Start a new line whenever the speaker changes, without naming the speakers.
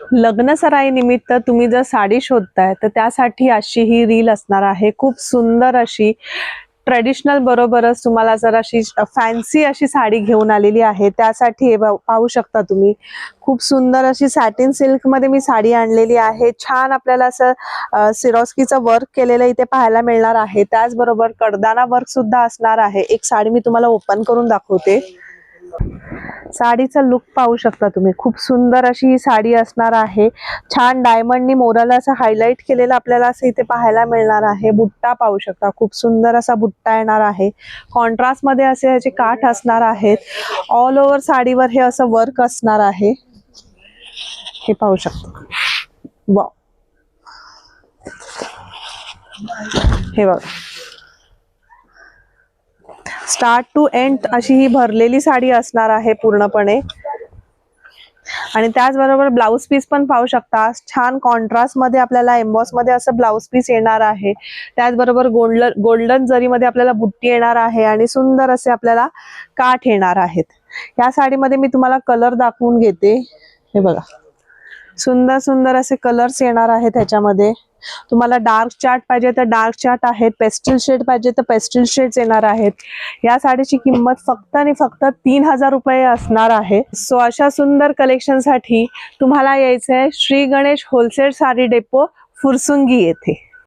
लग्न सराई निमित्त तुम्ही जर साडी शोधताय तर त्यासाठी अशी ही रील असणार आहे। खूप सुंदर अशी ट्रेडिशनल बरोबरच तुम्हाला जर अशी फॅन्सी अशी साडी घेऊन आलेली आहे। त्यासाठी हे पाहू शकता तुम्ही, खूप सुंदर अशी सॅटिन सिल्क मध्ये मी साडी आणलेली आहे। छान आपल्याला असं सिरोस्कीचं वर्क केलेलं इथे पाहायला मिळणार आहे। त्याचबरोबर कडदाना वर्क सुद्धा असणार आहे। एक साडी मी तुम्हाला ओपन करून दाखवते। साडीचा लुक पाहू शकता तुम्ही, खूप सुंदर अशी ही साडी असणार आहे। छान डायमंडनी मोराला असं हायलाइट केलेलं आपल्याला असं इथे पाहायला मिळणार आहे। बुट्टा पाहू शकता, खूप सुंदर असा बुट्टा येणार आहे। कॉन्ट्रास्ट मध्ये असे ह्याचे काठ असणार आहेत। ऑल ओव्हर साडीवर हे असं वर्क असणार आहे, हे पाहू शकता। वाव, हे बघा, स्टार्ट टू एंड अशी ही भरलेली साडी असणार आहे पूर्णपणे। आणि त्याचबरोबर ब्लाउज पीस पण पाहू शकता, छान कॉन्ट्रास्ट मध्ये आपल्याला एम्बॉस मध्ये असं ब्लाउज पीस येणार आहे। त्याचबरोबर गोल्डन जरीमध्ये आपल्याला बुट्टी येणार आहे आणि सुंदर असे आपल्याला काठ येणार आहेत। या साडीमध्ये मी तुम्हाला कलर दाखवून घेते। हे बघा, सुंदर सुंदर असे कलर्स येणार आहेत त्याच्यामध्ये। तुम्हाला डार्क चार्ट पाहिजे तर डार्क चार्ट आहेत, पेस्टल शेड पाहिजे तर पेस्टल शेड्स येणार आहेत। या साडीची किंमत फक्त आणि फक्त 3000 रुपये असणार आहे। सो अशा सुंदर कलेक्शन साठी तुम्हाला यायचंय श्री गणेश होलसेल साडी डेपो फुरसुंगी येथे।